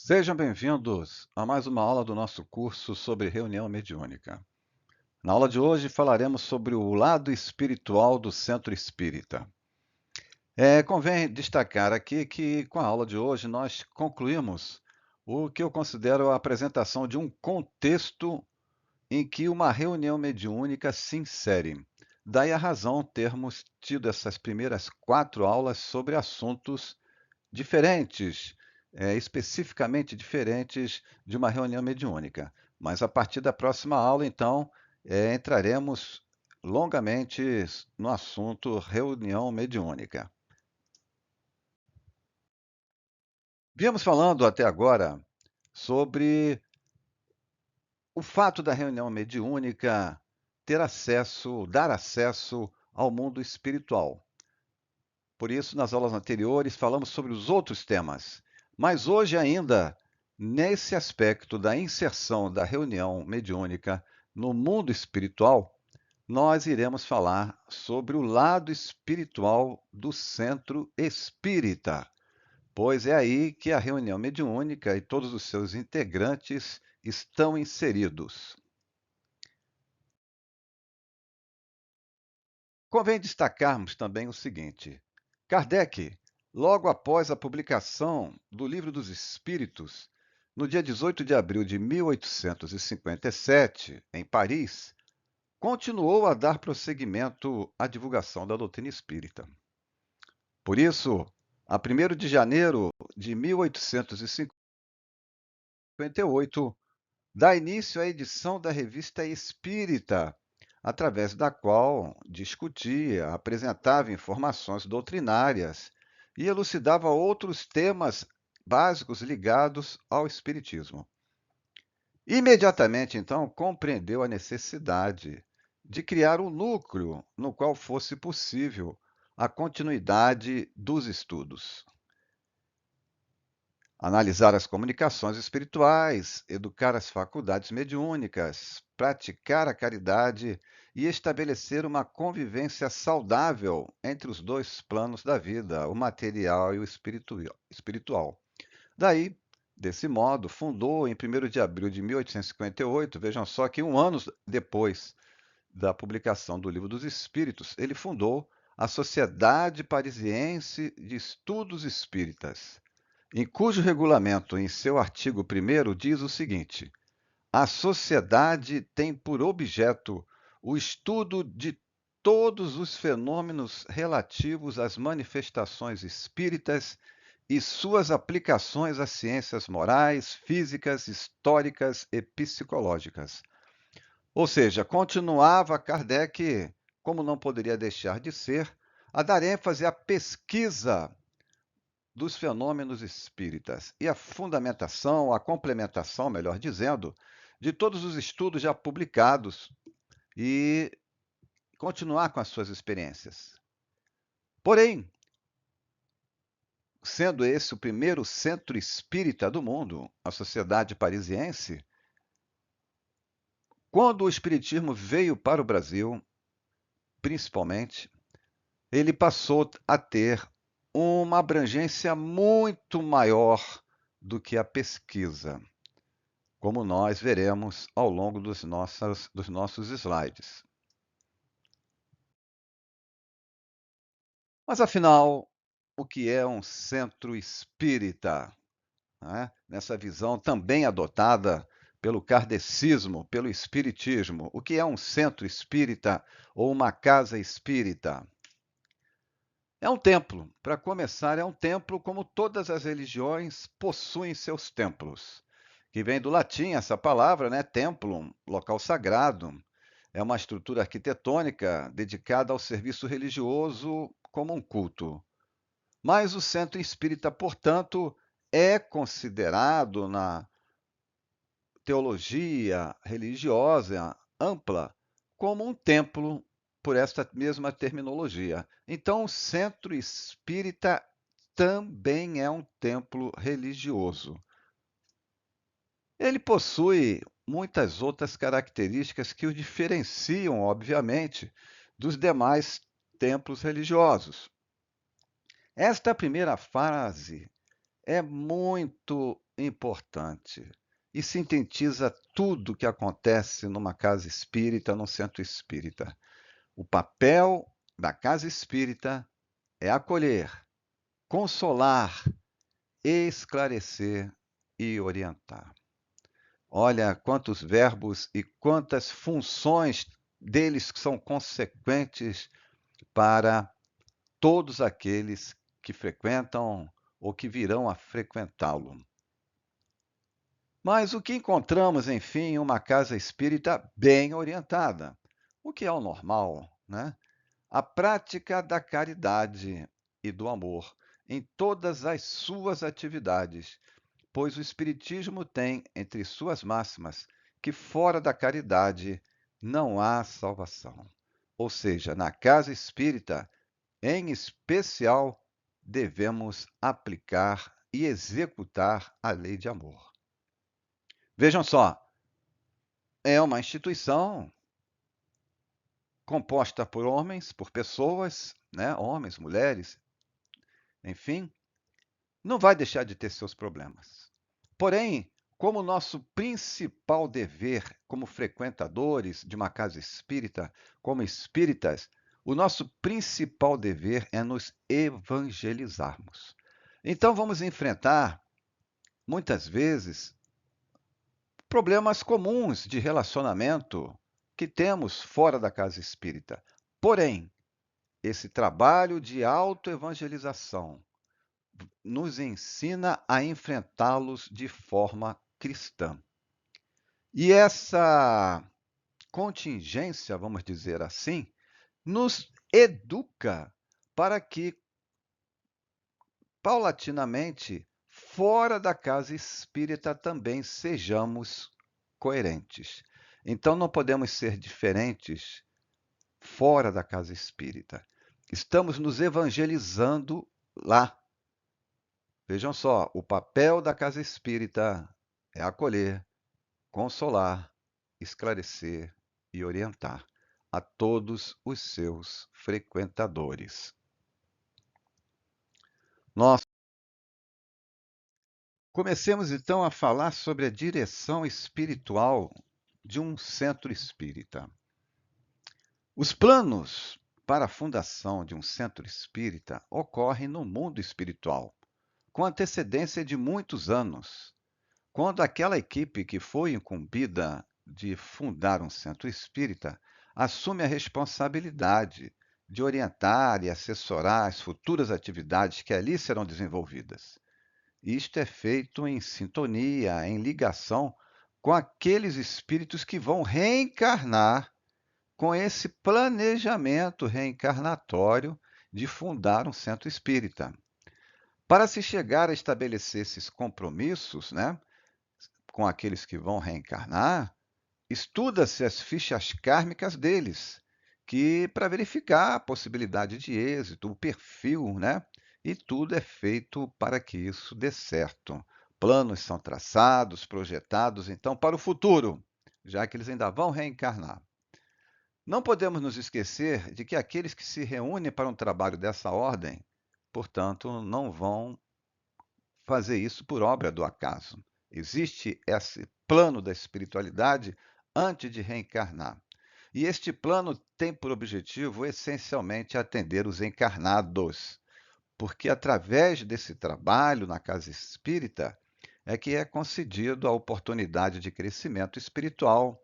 Sejam bem-vindos a mais uma aula do nosso curso sobre reunião mediúnica. Na aula de hoje falaremos sobre o lado espiritual do Centro Espírita. Convém destacar aqui que com a aula de hoje nós concluímos o que eu considero a apresentação de um contexto em que uma reunião mediúnica se insere. Daí a razão termos tido essas primeiras 4 aulas sobre assuntos diferentes, especificamente diferentes de uma reunião mediúnica. Mas a partir da próxima aula, então, entraremos longamente no assunto reunião mediúnica. Viemos falando até agora sobre o fato da reunião mediúnica dar acesso ao mundo espiritual. Por isso, nas aulas anteriores, falamos sobre os outros temas. Mas hoje, ainda, nesse aspecto da inserção da reunião mediúnica no mundo espiritual, nós iremos falar sobre o lado espiritual do centro espírita, pois é aí que a reunião mediúnica e todos os seus integrantes estão inseridos. Convém destacarmos também o seguinte: Kardec, logo após a publicação do Livro dos Espíritos, no dia 18 de abril de 1857, em Paris, continuou a dar prosseguimento à divulgação da doutrina espírita. Por isso, a 1º de janeiro de 1858, dá início à edição da Revista Espírita, através da qual discutia, apresentava informações doutrinárias e elucidava outros temas básicos ligados ao Espiritismo. Imediatamente, então, compreendeu a necessidade de criar um núcleo no qual fosse possível a continuidade dos estudos. Analisar as comunicações espirituais, educar as faculdades mediúnicas, praticar a caridade e estabelecer uma convivência saudável entre os dois planos da vida, o material e o espiritual. Daí, desse modo, fundou em 1º de abril de 1858, vejam só que um ano depois da publicação do Livro dos Espíritos, ele fundou a Sociedade Parisiense de Estudos Espíritas, em cujo regulamento, em seu artigo 1º, diz o seguinte: a sociedade tem por objeto o estudo de todos os fenômenos relativos às manifestações espíritas e suas aplicações às ciências morais, físicas, históricas e psicológicas. Ou seja, continuava Kardec, como não poderia deixar de ser, a dar ênfase à pesquisa dos fenômenos espíritas e a fundamentação, a complementação, melhor dizendo, de todos os estudos já publicados e continuar com as suas experiências. Porém, sendo esse o primeiro centro espírita do mundo, a Sociedade Parisiense, quando o espiritismo veio para o Brasil, principalmente, ele passou a ter uma abrangência muito maior do que a pesquisa, como nós veremos ao longo dos nossos slides. Mas, afinal, o que é um centro espírita? Nessa visão também adotada pelo kardecismo, pelo espiritismo. O que é um centro espírita ou uma casa espírita? É um templo. Para começar, é um templo como todas as religiões possuem seus templos, que vem do latim essa palavra, né? Templum, local sagrado. É uma estrutura arquitetônica dedicada ao serviço religioso como um culto. Mas o centro espírita, portanto, é considerado na teologia religiosa ampla como um templo por esta mesma terminologia. Então, o centro espírita também é um templo religioso. Ele possui muitas outras características que o diferenciam, obviamente, dos demais templos religiosos. Esta primeira fase é muito importante e sintetiza tudo o que acontece numa casa espírita, num centro espírita. O papel da casa espírita é acolher, consolar, esclarecer e orientar. Olha quantos verbos e quantas funções deles que são consequentes para todos aqueles que frequentam ou que virão a frequentá-lo. Mas o que encontramos, enfim, em uma casa espírita bem orientada? O que é o normal, né? A prática da caridade e do amor em todas as suas atividades, pois o Espiritismo tem entre suas máximas que fora da caridade não há salvação. Ou seja, na casa espírita, em especial, devemos aplicar e executar a lei de amor. Vejam só, é uma instituição composta por homens, por pessoas, né? Homens, mulheres, enfim, não vai deixar de ter seus problemas. Porém, como nosso principal dever como frequentadores de uma casa espírita, como espíritas, o nosso principal dever é nos evangelizarmos. Então, vamos enfrentar, muitas vezes, problemas comuns de relacionamento que temos fora da casa espírita. Porém, esse trabalho de autoevangelização nos ensina a enfrentá-los de forma cristã. E essa contingência, vamos dizer assim, nos educa para que, paulatinamente, fora da casa espírita também sejamos coerentes. Então, não podemos ser diferentes fora da casa espírita. Estamos nos evangelizando lá. Vejam só, o papel da casa espírita é acolher, consolar, esclarecer e orientar a todos os seus frequentadores. Nós comecemos então a falar sobre a direção espiritual de um centro espírita. Os planos para a fundação de um centro espírita ocorrem no mundo espiritual, com antecedência de muitos anos, quando aquela equipe que foi incumbida de fundar um centro espírita assume a responsabilidade de orientar e assessorar as futuras atividades que ali serão desenvolvidas. Isto é feito em sintonia, em ligação com aqueles espíritos que vão reencarnar com esse planejamento reencarnatório de fundar um centro espírita. Para se chegar a estabelecer esses compromissos, né, com aqueles que vão reencarnar, estuda-se as fichas kármicas deles, que para verificar a possibilidade de êxito, o perfil, né? E tudo é feito para que isso dê certo. Planos são traçados, projetados, então, para o futuro, já que eles ainda vão reencarnar. Não podemos nos esquecer de que aqueles que se reúnem para um trabalho dessa ordem, portanto, não vão fazer isso por obra do acaso. Existe esse plano da espiritualidade antes de reencarnar. E este plano tem por objetivo essencialmente atender os encarnados, porque através desse trabalho na casa espírita é que é concedido a oportunidade de crescimento espiritual,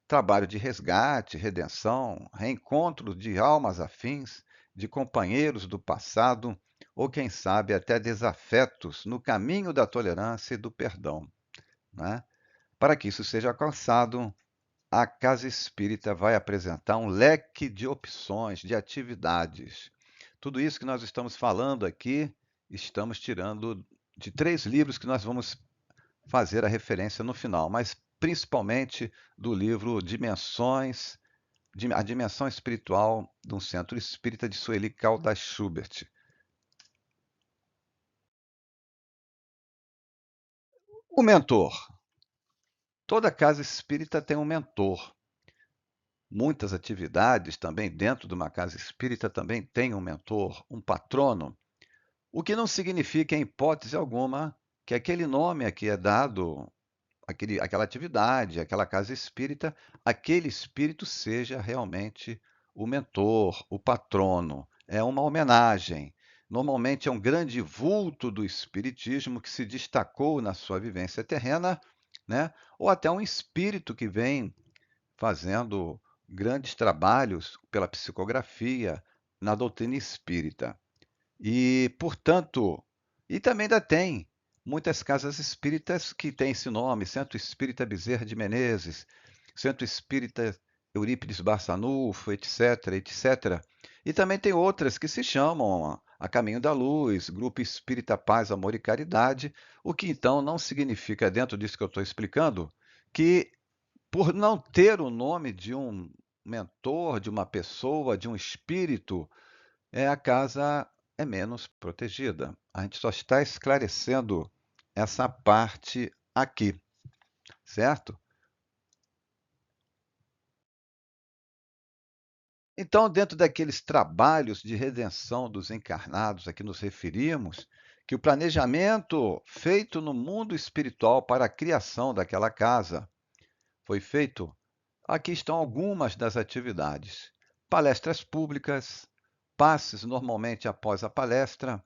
trabalho de resgate, redenção, reencontro de almas afins, de companheiros do passado, ou quem sabe até desafetos no caminho da tolerância e do perdão, né? Para que isso seja alcançado, a casa espírita vai apresentar um leque de opções, de atividades. Tudo isso que nós estamos falando aqui, estamos tirando de 3 livros que nós vamos fazer a referência no final, mas principalmente do livro Dimensões, A Dimensão Espiritual de um Centro Espírita, de Sueli Caldas Schubert. O mentor. Toda casa espírita tem um mentor. Muitas atividades também dentro de uma casa espírita também tem um mentor, um patrono. O que não significa, em hipótese alguma, que aquele nome a que é dado, aquela atividade, aquela casa espírita, aquele espírito seja realmente o mentor, o patrono. É uma homenagem. Normalmente é um grande vulto do espiritismo que se destacou na sua vivência terrena, né? Ou até um espírito que vem fazendo grandes trabalhos pela psicografia na doutrina espírita. E, portanto, e também ainda tem muitas casas espíritas que têm esse nome, Centro Espírita Bezerra de Menezes, Centro Espírita Eurípides Barçanufo, etc, etc. E também tem outras que se chamam a Caminho da Luz, Grupo Espírita Paz, Amor e Caridade, o que então não significa, dentro disso que eu estou explicando, que por não ter o nome de um mentor, de uma pessoa, de um espírito, a casa é menos protegida. A gente só está esclarecendo essa parte aqui, certo? Então, dentro daqueles trabalhos de redenção dos encarnados a que nos referimos, que o planejamento feito no mundo espiritual para a criação daquela casa foi feito, aqui estão algumas das atividades: palestras públicas, passes normalmente após a palestra,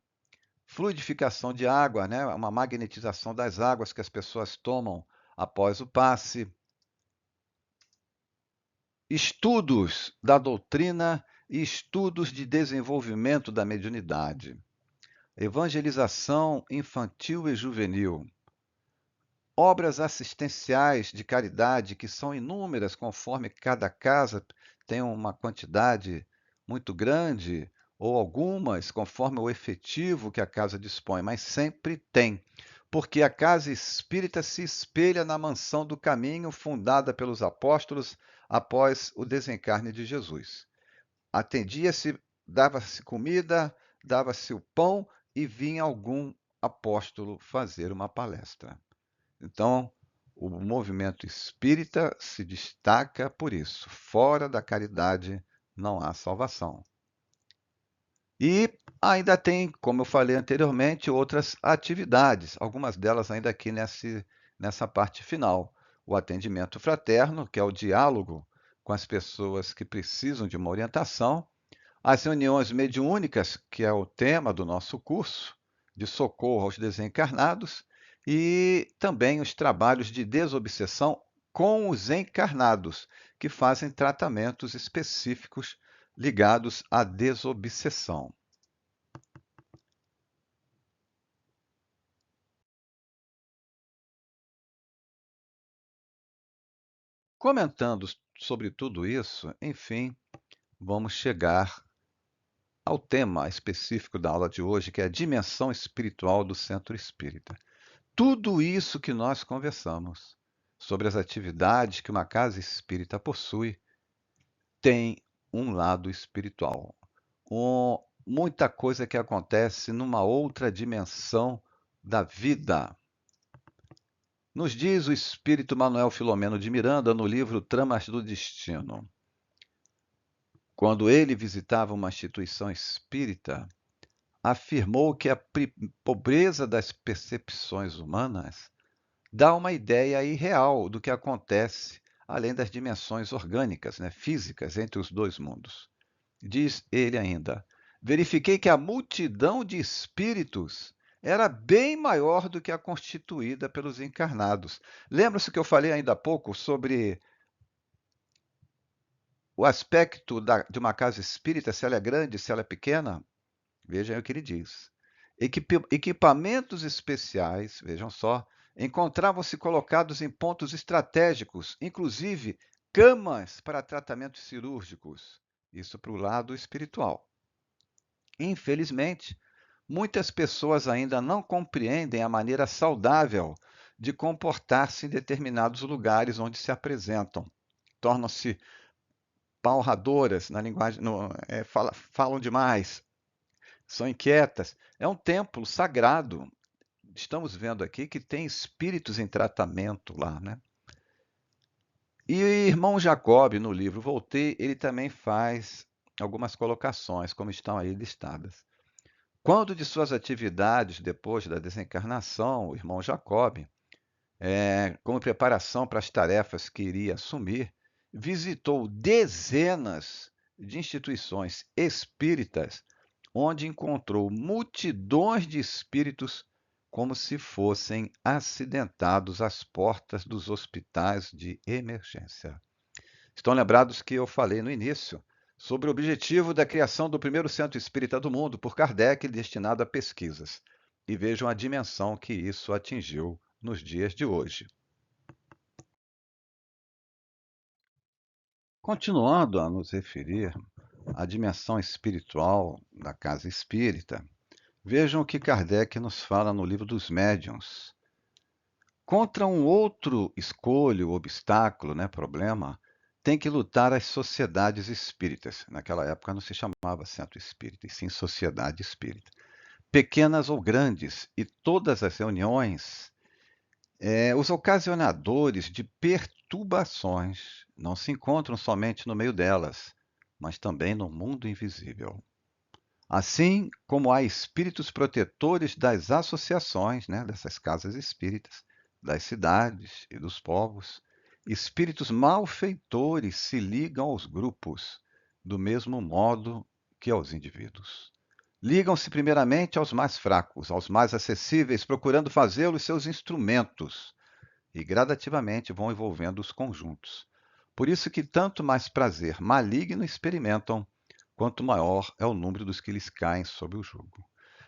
fluidificação de água, né? Uma magnetização das águas que as pessoas tomam após o passe, estudos da doutrina e estudos de desenvolvimento da mediunidade, evangelização infantil e juvenil, obras assistenciais de caridade, que são inúmeras, conforme cada casa tem uma quantidade muito grande, ou algumas, conforme o efetivo que a casa dispõe, mas sempre tem, porque a casa espírita se espelha na mansão do caminho fundada pelos apóstolos após o desencarne de Jesus. Atendia-se, dava-se comida, dava-se o pão e vinha algum apóstolo fazer uma palestra. Então, o movimento espírita se destaca por isso. Fora da caridade não há salvação. E ainda tem, como eu falei anteriormente, outras atividades, algumas delas ainda aqui nessa parte final. O atendimento fraterno, que é o diálogo com as pessoas que precisam de uma orientação, as reuniões mediúnicas, que é o tema do nosso curso, de socorro aos desencarnados, e também os trabalhos de desobsessão com os encarnados, que fazem tratamentos específicos ligados à desobsessão. Comentando sobre tudo isso, enfim, vamos chegar ao tema específico da aula de hoje, que é a dimensão espiritual do centro espírita. Tudo isso que nós conversamos sobre as atividades que uma casa espírita possui tem um lado espiritual. Muita coisa que acontece numa outra dimensão da vida. Nos diz o espírito Manuel Filomeno de Miranda no livro Tramas do Destino. Quando ele visitava uma instituição espírita, afirmou que a pobreza das percepções humanas dá uma ideia irreal do que acontece além das dimensões orgânicas, né, físicas, entre os dois mundos. Diz ele ainda: verifiquei que a multidão de espíritos era bem maior do que a constituída pelos encarnados. Lembra-se que eu falei ainda há pouco sobre o aspecto de uma casa espírita, se ela é grande, se ela é pequena? Vejam aí o que ele diz. Equipamentos especiais, vejam só, encontravam-se colocados em pontos estratégicos, inclusive camas para tratamentos cirúrgicos. Isso para o lado espiritual. Infelizmente, muitas pessoas ainda não compreendem a maneira saudável de comportar-se em determinados lugares onde se apresentam. Tornam-se palradoras na linguagem, falam demais, são inquietas. É um templo sagrado. Estamos vendo aqui que tem espíritos em tratamento lá, né? E o irmão Jacob, no livro Voltei, ele também faz algumas colocações, como estão aí listadas. Quando de suas atividades depois da desencarnação, o irmão Jacob, como preparação para as tarefas que iria assumir, visitou dezenas de instituições espíritas, onde encontrou multidões de espíritos como se fossem acidentados às portas dos hospitais de emergência. Estão lembrados que eu falei no início sobre o objetivo da criação do primeiro centro espírita do mundo por Kardec, destinado a pesquisas. E vejam a dimensão que isso atingiu nos dias de hoje. Continuando a nos referir à dimensão espiritual da casa espírita, vejam o que Kardec nos fala no Livro dos Médiuns. Contra um outro escolho, obstáculo, problema, tem que lutar as sociedades espíritas. Naquela época não se chamava centro espírita, e sim sociedade espírita. Pequenas ou grandes, e todas as reuniões, os ocasionadores de perturbações não se encontram somente no meio delas, mas também no mundo invisível. Assim como há espíritos protetores das associações, dessas casas espíritas, das cidades e dos povos, espíritos malfeitores se ligam aos grupos, do mesmo modo que aos indivíduos. Ligam-se primeiramente aos mais fracos, aos mais acessíveis, procurando fazê-los seus instrumentos, e gradativamente vão envolvendo os conjuntos. Por isso que tanto mais prazer maligno experimentam, quanto maior é o número dos que lhes caem sob o jugo.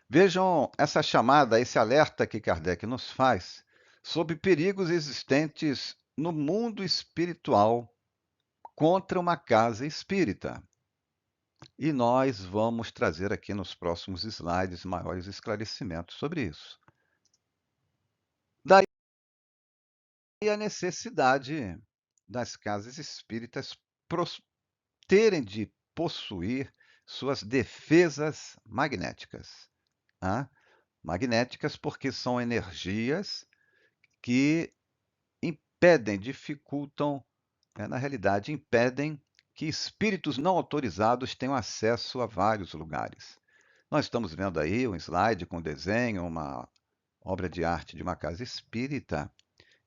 Vejam essa chamada, esse alerta que Kardec nos faz sobre perigos existentes no mundo espiritual contra uma casa espírita. E nós vamos trazer aqui nos próximos slides maiores esclarecimentos sobre isso. Daí a necessidade das casas espíritas terem de possuir suas defesas magnéticas. Tá? Magnéticas porque são energias que impedem, dificultam, na realidade, impedem que espíritos não autorizados tenham acesso a vários lugares. Nós estamos vendo aí um slide com desenho, uma obra de arte de uma casa espírita,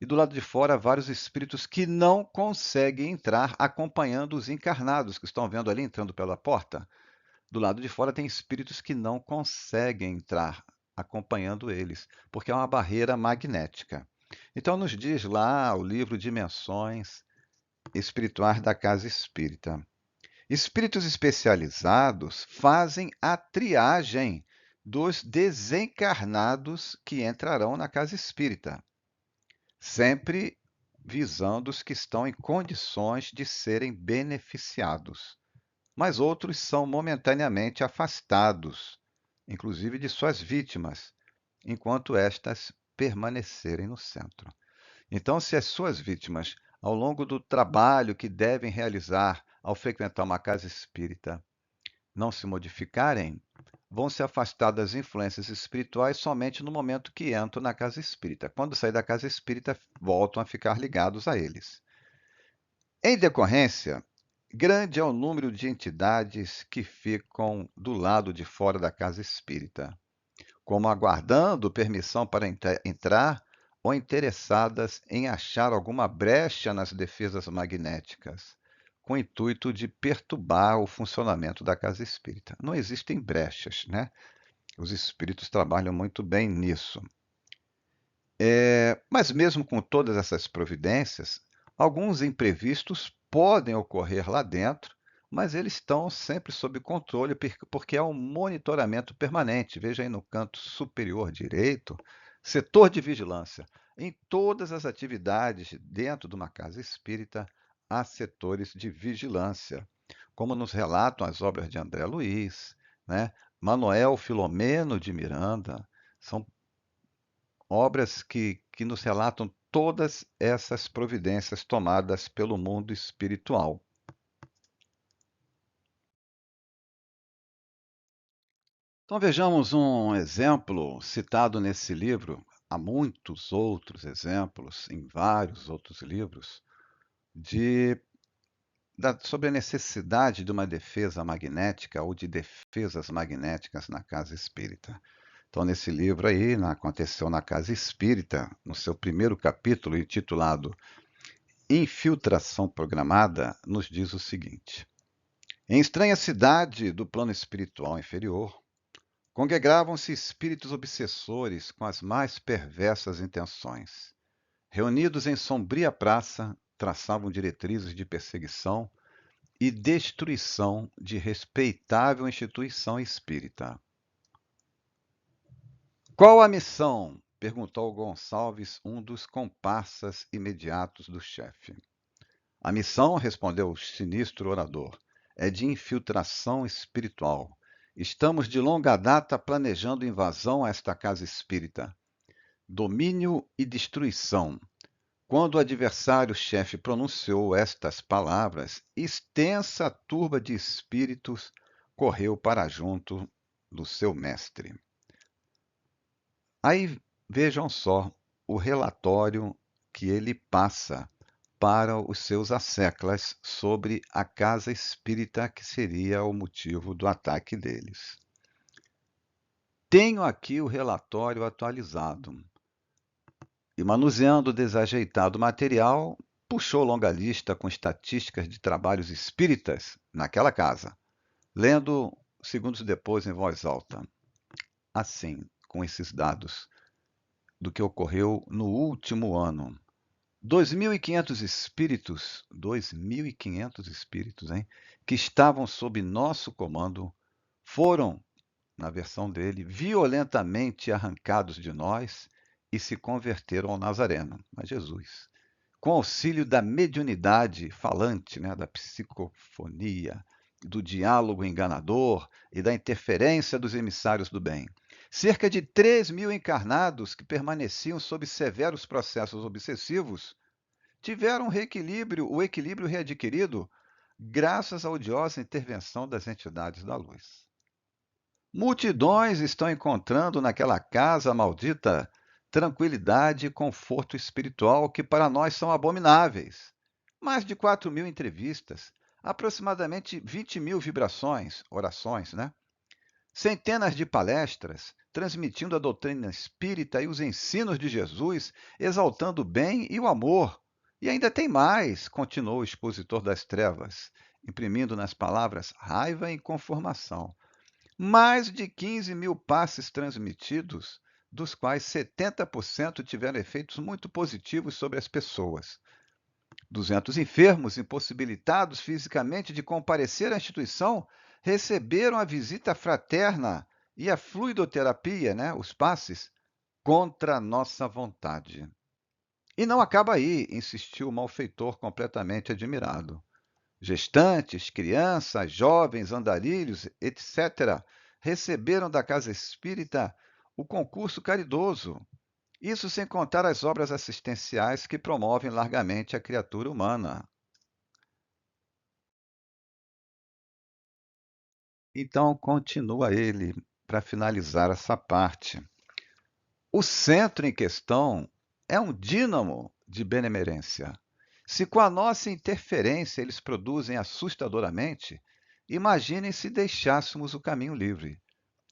e do lado de fora vários espíritos que não conseguem entrar acompanhando os encarnados que estão vendo ali entrando pela porta. Do lado de fora tem espíritos que não conseguem entrar acompanhando eles, porque é uma barreira magnética. Então nos diz lá o livro Dimensões Espirituais da Casa Espírita. Espíritos especializados fazem a triagem dos desencarnados que entrarão na casa espírita, sempre visando os que estão em condições de serem beneficiados. Mas outros são momentaneamente afastados, inclusive de suas vítimas, enquanto estas permanecerem no centro. Então, se as suas vítimas, ao longo do trabalho que devem realizar ao frequentar uma casa espírita, não se modificarem, vão se afastar das influências espirituais somente no momento que entram na casa espírita. Quando sair da casa espírita, voltam a ficar ligados a eles. Em decorrência, grande é o número de entidades que ficam do lado de fora da casa espírita, como aguardando permissão para entrar ou interessadas em achar alguma brecha nas defesas magnéticas, com o intuito de perturbar o funcionamento da casa espírita. Não existem brechas, né? Os espíritos trabalham muito bem nisso. Mas mesmo com todas essas providências, alguns imprevistos podem ocorrer lá dentro, mas eles estão sempre sob controle, porque há um monitoramento permanente. Veja aí no canto superior direito, setor de vigilância. Em todas as atividades dentro de uma casa espírita, há setores de vigilância, como nos relatam as obras de André Luiz, né? Manuel Filomeno de Miranda, são obras que nos relatam todas essas providências tomadas pelo mundo espiritual. Então vejamos um exemplo citado nesse livro, há muitos outros exemplos em vários outros livros, de sobre a necessidade de uma defesa magnética ou de defesas magnéticas na casa espírita. Então, nesse livro aí, Aconteceu na Casa Espírita, no seu primeiro capítulo, intitulado Infiltração Programada, nos diz o seguinte: em estranha cidade do plano espiritual inferior, congregavam-se espíritos obsessores com as mais perversas intenções. Reunidos em sombria praça, traçavam diretrizes de perseguição e destruição de respeitável instituição espírita. Qual a missão? Perguntou Gonçalves, um dos comparsas imediatos do chefe. A missão, respondeu o sinistro orador, é de infiltração espiritual. Estamos de longa data planejando invasão a esta casa espírita. Domínio e destruição. Quando o adversário-chefe pronunciou estas palavras, extensa turba de espíritos correu para junto do seu mestre. Aí vejam só o relatório que ele passa para os seus asseclas sobre a casa espírita, que seria o motivo do ataque deles. Tenho aqui o relatório atualizado. E manuseando o desajeitado material, puxou longa lista com estatísticas de trabalhos espíritas naquela casa, lendo segundos depois em voz alta. Assim, com esses dados do que ocorreu no último ano. 2.500 espíritos, hein, que estavam sob nosso comando, foram, na versão dele, violentamente arrancados de nós e se converteram ao Nazareno, a Jesus, com auxílio da mediunidade falante, né, da psicofonia, do diálogo enganador e da interferência dos emissários do bem. Cerca de 3.000 encarnados que permaneciam sob severos processos obsessivos tiveram o equilíbrio readquirido graças à odiosa intervenção das entidades da luz. Multidões estão encontrando naquela casa maldita tranquilidade e conforto espiritual que para nós são abomináveis. Mais de 4.000 entrevistas, aproximadamente 20.000 vibrações, orações, né? Centenas de palestras, transmitindo a doutrina espírita e os ensinos de Jesus, exaltando o bem e o amor. E ainda tem mais, continuou o expositor das trevas, imprimindo nas palavras raiva e inconformação. Mais de 15.000 passes transmitidos, dos quais 70% tiveram efeitos muito positivos sobre as pessoas. 200 enfermos, impossibilitados fisicamente de comparecer à instituição, receberam a visita fraterna e a fluidoterapia, né, os passes, contra a nossa vontade. E não acaba aí, insistiu o malfeitor completamente admirado. Gestantes, crianças, jovens, andarilhos, etc., receberam da casa espírita o concurso caridoso. Isso sem contar as obras assistenciais que promovem largamente a criatura humana. Então, continua ele para finalizar essa parte. O centro em questão é um dínamo de benemerência. Se com a nossa interferência eles produzem assustadoramente, imaginem se deixássemos o caminho livre.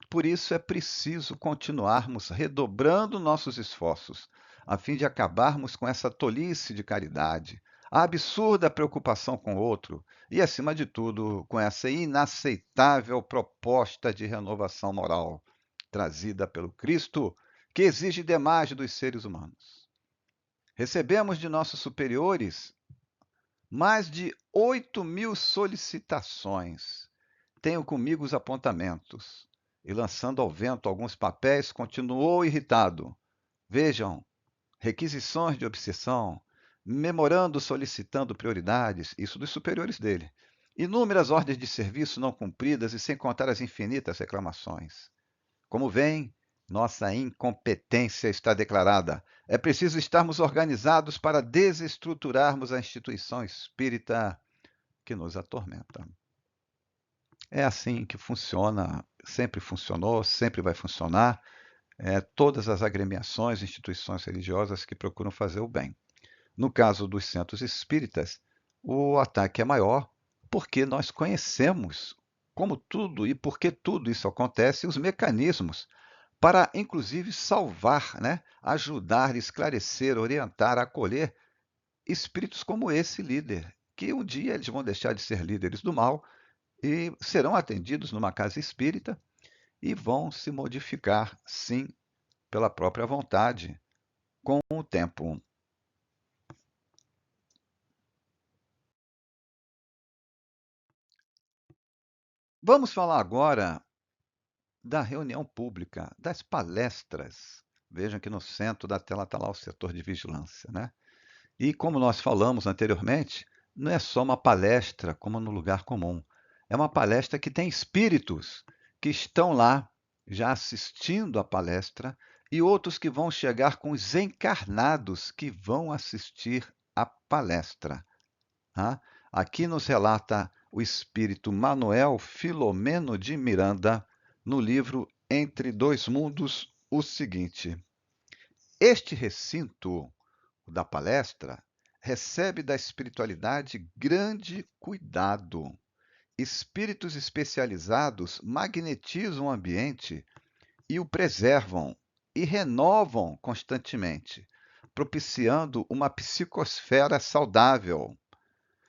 Por isso é preciso continuarmos redobrando nossos esforços, a fim de acabarmos com essa tolice de caridade, a absurda preocupação com o outro e, acima de tudo, com essa inaceitável proposta de renovação moral trazida pelo Cristo, que exige demais dos seres humanos. Recebemos de nossos superiores mais de 8.000 solicitações. Tenho comigo os apontamentos. E lançando ao vento alguns papéis, continuou irritado. Vejam, requisições de obsessão, memorando solicitando prioridades, isso dos superiores dele. Inúmeras ordens de serviço não cumpridas e sem contar as infinitas reclamações. Como veem, nossa incompetência está declarada. É preciso estarmos organizados para desestruturarmos a instituição espírita que nos atormenta. É assim que funciona, sempre funcionou, sempre vai funcionar. Todas as agremiações, instituições religiosas que procuram fazer o bem. No caso dos centros espíritas, o ataque é maior, porque nós conhecemos como tudo e por que tudo isso acontece, os mecanismos para, inclusive, salvar, né? Ajudar, esclarecer, orientar, acolher espíritos como esse líder, que um dia eles vão deixar de ser líderes do mal e serão atendidos numa casa espírita e vão se modificar, sim, pela própria vontade, com o tempo. Vamos falar agora da reunião pública, das palestras. Vejam que no centro da tela está lá o setor de vigilância, né? E como nós falamos anteriormente, não é só uma palestra como no lugar comum. É uma palestra que tem espíritos que estão lá já assistindo à palestra e outros que vão chegar com os encarnados que vão assistir à palestra. Tá? Aqui nos relata o espírito Manuel Filomeno de Miranda, no livro Entre Dois Mundos, o seguinte: este recinto da palestra recebe da espiritualidade grande cuidado. Espíritos especializados magnetizam o ambiente e o preservam e renovam constantemente, propiciando uma psicosfera saudável.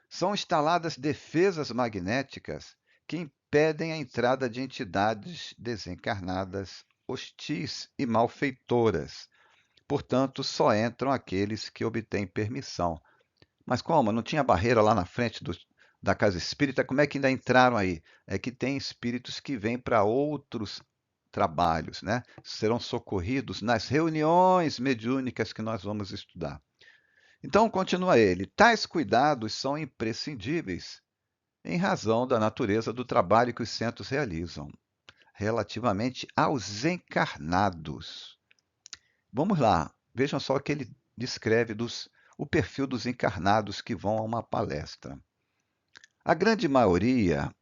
São instaladas defesas magnéticas que impedem a entrada de entidades desencarnadas, hostis e malfeitoras. Portanto, só entram aqueles que obtêm permissão. Mas como? Não tinha barreira lá na frente da casa espírita? Como é que ainda entraram aí? É que tem espíritos que vêm para outros trabalhos, né? Serão socorridos nas reuniões mediúnicas que nós vamos estudar. Então, continua ele: tais cuidados são imprescindíveis em razão da natureza do trabalho que os centros realizam, relativamente aos encarnados. Vamos lá, vejam só o que ele descreve o perfil dos encarnados que vão a uma palestra. A grande maioria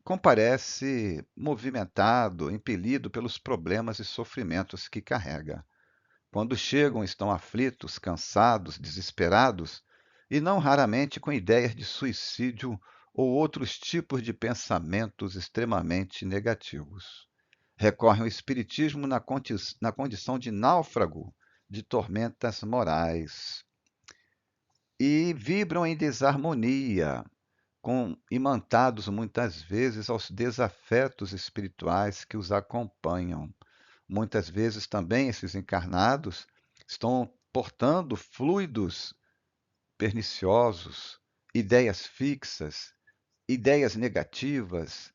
comparece movimentado, impelido pelos problemas e sofrimentos que carrega. Quando chegam, estão aflitos, cansados, desesperados e não raramente com ideias de suicídio ou outros tipos de pensamentos extremamente negativos. Recorrem ao espiritismo na condição de náufrago de tormentas morais e vibram em desarmonia, imantados muitas vezes aos desafetos espirituais que os acompanham. Muitas vezes também esses encarnados estão portando fluidos perniciosos, ideias fixas, ideias negativas,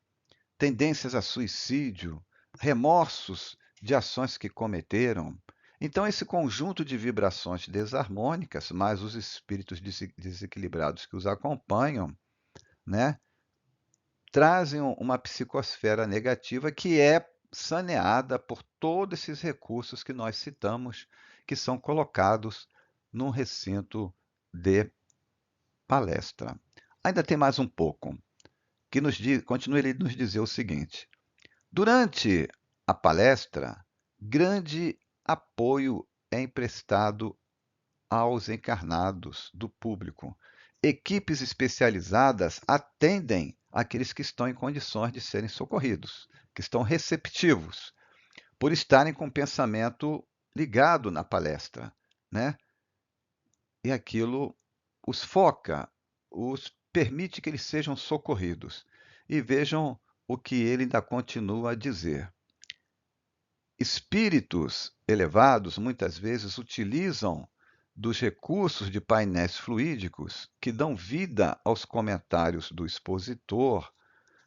tendências a suicídio, remorsos de ações que cometeram. Então, esse conjunto de vibrações desarmônicas, mais os espíritos desequilibrados que os acompanham, né, trazem uma psicosfera negativa que é saneada por todos esses recursos que nós citamos, que são colocados num recinto de palestra. Ainda tem mais um pouco, que continua ele nos dizer o seguinte: durante a palestra, grande apoio é emprestado aos encarnados do público. Equipes especializadas atendem aqueles que estão em condições de serem socorridos, que estão receptivos, por estarem com o pensamento ligado na palestra, né? E aquilo os foca, os permite que eles sejam socorridos. E vejam o que ele ainda continua a dizer. Espíritos elevados muitas vezes utilizam dos recursos de painéis fluídicos que dão vida aos comentários do expositor,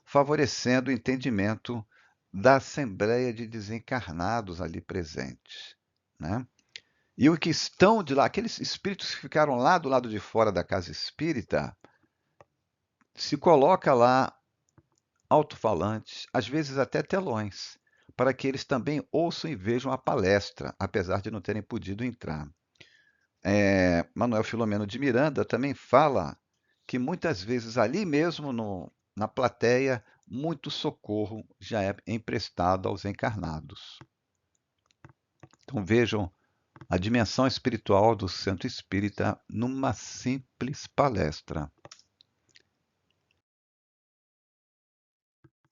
favorecendo o entendimento da assembleia de desencarnados ali presentes, né? E os que estão de lá, aqueles espíritos que ficaram lá do lado de fora da casa espírita, se coloca lá alto-falantes, às vezes até telões, para que eles também ouçam e vejam a palestra, apesar de não terem podido entrar. Manuel Filomeno de Miranda também fala que muitas vezes ali mesmo na plateia, muito socorro já é emprestado aos encarnados. Então vejam a dimensão espiritual do centro espírita numa simples palestra.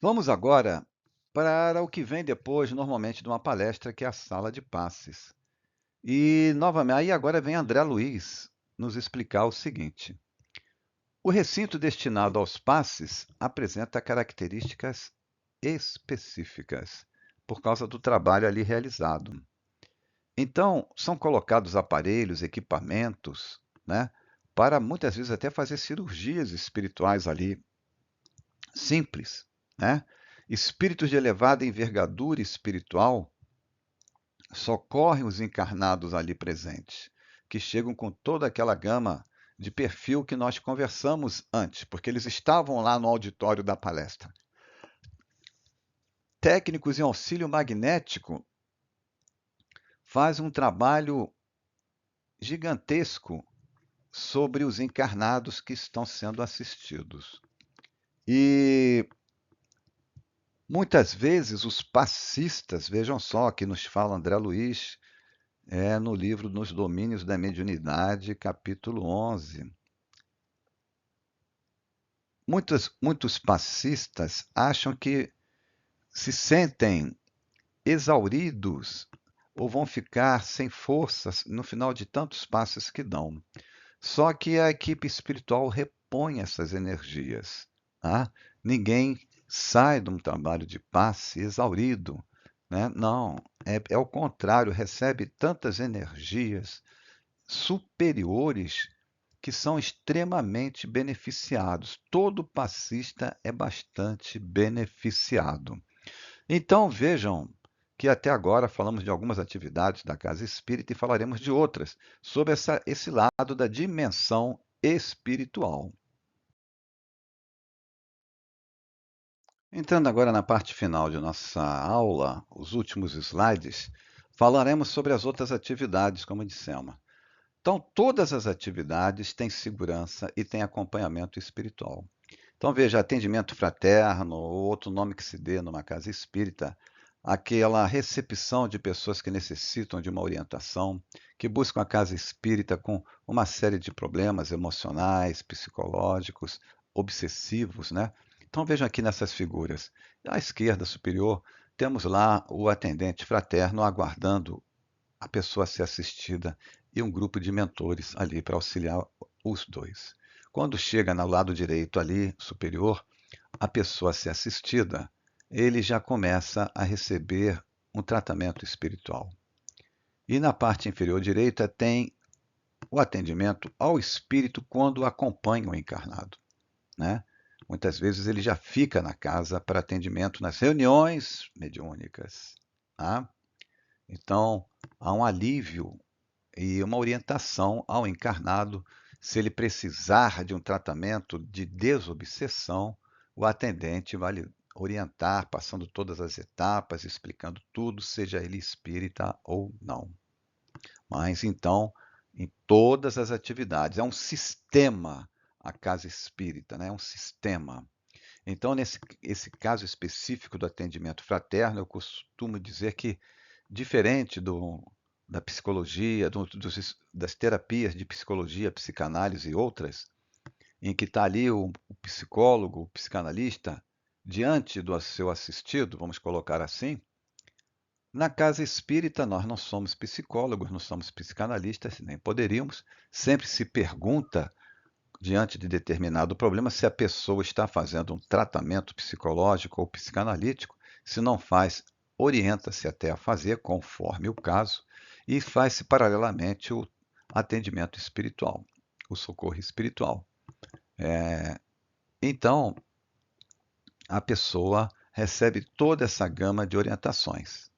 Vamos agora para o que vem depois, normalmente, de uma palestra, que é a sala de passes. E, novamente, aí agora vem André Luiz nos explicar o seguinte. O recinto destinado aos passes apresenta características específicas, por causa do trabalho ali realizado. Então, são colocados aparelhos, equipamentos, né, para muitas vezes até fazer cirurgias espirituais ali, simples, né? Espíritos de elevada envergadura espiritual socorrem os encarnados ali presentes, que chegam com toda aquela gama de perfil que nós conversamos antes, porque eles estavam lá no auditório da palestra. Técnicos em auxílio magnético fazem um trabalho gigantesco sobre os encarnados que estão sendo assistidos. E muitas vezes os passistas, vejam só, que nos fala André Luiz, no livro Nos Domínios da Mediunidade, capítulo 11. Muitos passistas acham que se sentem exauridos ou vão ficar sem forças no final de tantos passes que dão. Só que a equipe espiritual repõe essas energias. Tá? Ninguém sai de um trabalho de passe exaurido. Né? Não, é o contrário, recebe tantas energias superiores que são extremamente beneficiados. Todo passista é bastante beneficiado. Então, vejam que até agora falamos de algumas atividades da Casa Espírita e falaremos de outras, sobre esse lado da dimensão espiritual. Entrando agora na parte final de nossa aula, os últimos slides, falaremos sobre as outras atividades, como dissemos. Então, todas as atividades têm segurança e têm acompanhamento espiritual. Então, veja, atendimento fraterno, ou outro nome que se dê numa casa espírita, aquela recepção de pessoas que necessitam de uma orientação, que buscam a casa espírita com uma série de problemas emocionais, psicológicos, obsessivos, né? Então, vejam aqui nessas figuras. À esquerda superior, temos lá o atendente fraterno aguardando a pessoa a ser assistida e um grupo de mentores ali para auxiliar os dois. Quando chega no lado direito ali, superior, a pessoa a ser assistida, ele já começa a receber um tratamento espiritual. E na parte inferior direita tem o atendimento ao espírito quando acompanha o encarnado. Né? Muitas vezes ele já fica na casa para atendimento nas reuniões mediúnicas. Tá? Então, há um alívio e uma orientação ao encarnado. Se ele precisar de um tratamento de desobsessão, o atendente vai lhe orientar, passando todas as etapas, explicando tudo, seja ele espírita ou não. Mas então, em todas as atividades, é um sistema a casa espírita, né? É um sistema. Então, esse caso específico do atendimento fraterno, eu costumo dizer que, diferente da psicologia, das terapias de psicologia, psicanálise e outras, em que está ali o psicólogo, o psicanalista, diante do seu assistido, vamos colocar assim, na casa espírita nós não somos psicólogos, não somos psicanalistas, nem poderíamos. Sempre se pergunta, diante de determinado problema, se a pessoa está fazendo um tratamento psicológico ou psicanalítico. Se não faz, orienta-se até a fazer, conforme o caso, e faz-se paralelamente o atendimento espiritual, o socorro espiritual. Então, a pessoa recebe toda essa gama de orientações.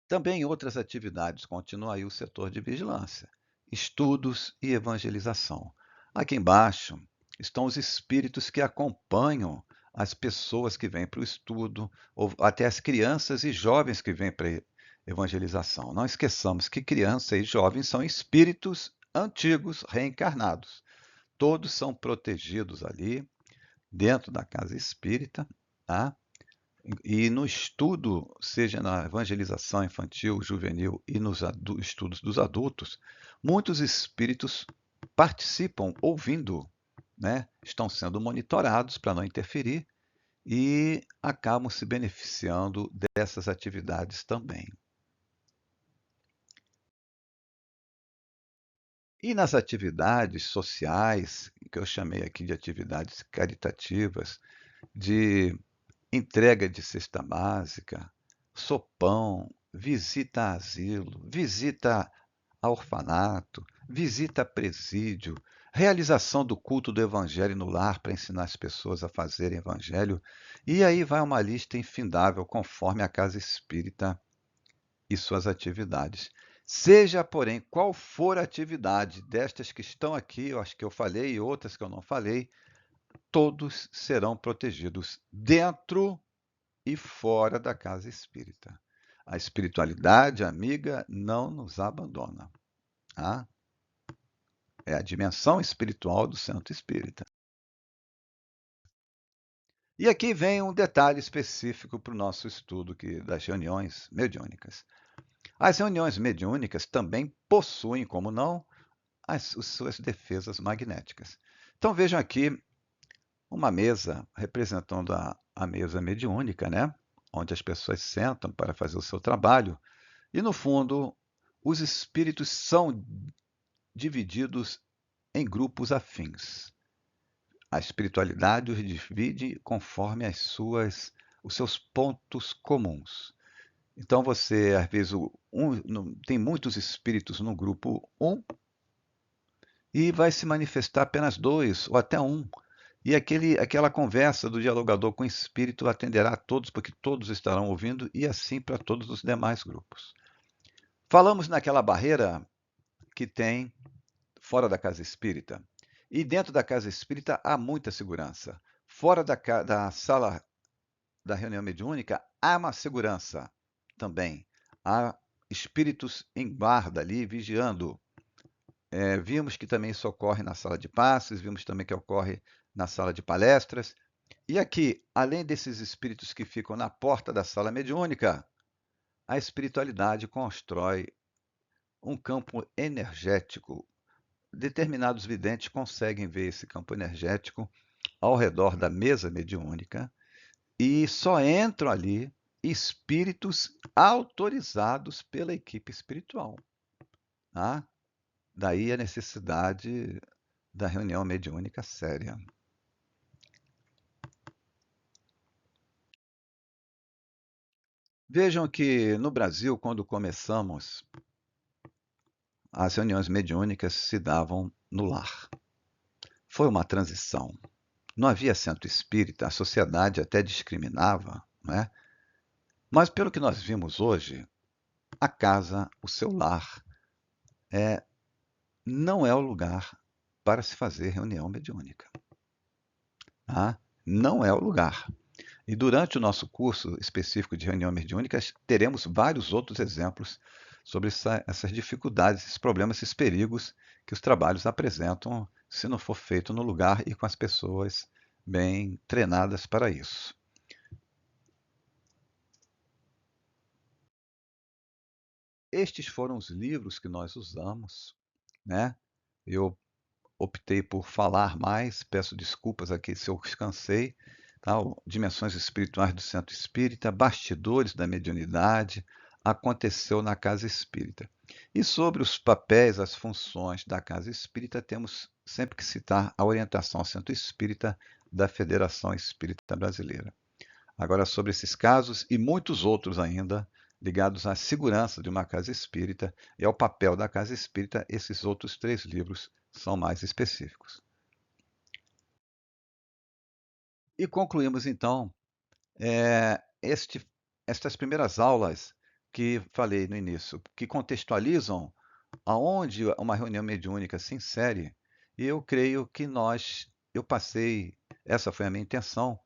Também outras atividades, continua aí o setor de vigilância, estudos e evangelização. Aqui embaixo estão os espíritos que acompanham as pessoas que vêm para o estudo, ou até as crianças e jovens que vêm para a evangelização. Não esqueçamos que criança e jovens são espíritos antigos reencarnados. Todos são protegidos ali, dentro da casa espírita, tá? E no estudo, seja na evangelização infantil, juvenil e nos estudos dos adultos, muitos espíritos participam ouvindo né, estão sendo monitorados para não interferir e acabam se beneficiando dessas atividades também. E nas atividades sociais, que eu chamei aqui de atividades caritativas, de entrega de cesta básica, sopão, visita a asilo, visita a orfanato, visita a presídio, realização do culto do evangelho no lar para ensinar as pessoas a fazerem evangelho, e aí vai uma lista infindável conforme a casa espírita e suas atividades. Seja, porém, qual for a atividade destas que estão aqui, eu acho que eu falei, e outras que eu não falei, todos serão protegidos dentro e fora da casa espírita. A espiritualidade amiga não nos abandona. Tá? É a dimensão espiritual do centro espírita. E aqui vem um detalhe específico para o nosso estudo das reuniões mediúnicas. As reuniões mediúnicas também possuem, como não, as suas defesas magnéticas. Então vejam aqui uma mesa representando a mesa mediúnica, né? Onde as pessoas sentam para fazer o seu trabalho. E no fundo, os espíritos são divididos em grupos afins. A espiritualidade os divide conforme os seus pontos comuns. Então você, às vezes, tem muitos espíritos no grupo 1 e vai se manifestar apenas 2 ou até 1. E aquela conversa do dialogador com o espírito atenderá a todos, porque todos estarão ouvindo, e assim para todos os demais grupos. Falamos naquela barreira que tem fora da casa espírita. E dentro da casa espírita há muita segurança. Fora da sala da reunião mediúnica há uma segurança também. Há espíritos em guarda ali, vigiando. Vimos que também isso ocorre na sala de passes, vimos também que ocorre na sala de palestras. E aqui, além desses espíritos que ficam na porta da sala mediúnica, a espiritualidade constrói um campo energético. Determinados videntes conseguem ver esse campo energético ao redor da mesa mediúnica e só entram ali espíritos autorizados pela equipe espiritual. Tá? Daí a necessidade da reunião mediúnica séria. Vejam que no Brasil, quando começamos, as reuniões mediúnicas se davam no lar. Foi uma transição. Não havia centro espírita, a sociedade até discriminava, não é? Mas pelo que nós vimos hoje, a casa, o seu lar, não é o lugar para se fazer reunião mediúnica. Tá? Não é o lugar. E durante o nosso curso específico de reunião mediúnica, teremos vários outros exemplos sobre essas dificuldades, esses problemas, esses perigos que os trabalhos apresentam se não for feito no lugar e com as pessoas bem treinadas para isso. Estes foram os livros que nós usamos, né? Eu optei por falar mais, peço desculpas aqui se eu cansei, tá? Dimensões Espirituais do Centro Espírita, Bastidores da Mediunidade, Aconteceu na Casa Espírita. E sobre os papéis, as funções da Casa Espírita, temos sempre que citar a orientação ao Centro Espírita da Federação Espírita Brasileira. Agora, sobre esses casos e muitos outros ainda, ligados à segurança de uma casa espírita e ao papel da casa espírita, esses outros 3 livros são mais específicos. E concluímos, então, estas primeiras aulas que falei no início, que contextualizam aonde uma reunião mediúnica se insere, e eu creio que eu passei, essa foi a minha intenção,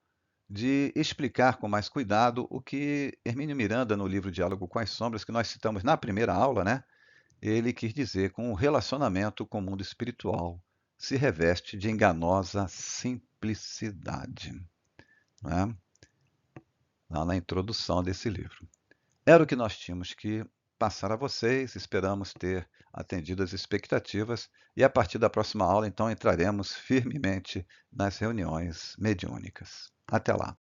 de explicar com mais cuidado o que Hermínio Miranda, no livro Diálogo com as Sombras, que nós citamos na primeira aula, né? Ele quis dizer com o relacionamento com o mundo espiritual se reveste de enganosa simplicidade, né? Lá na introdução desse livro. Era o que nós tínhamos que passar a vocês. Esperamos ter atendido as expectativas e a partir da próxima aula, então, entraremos firmemente nas reuniões mediúnicas. Até lá.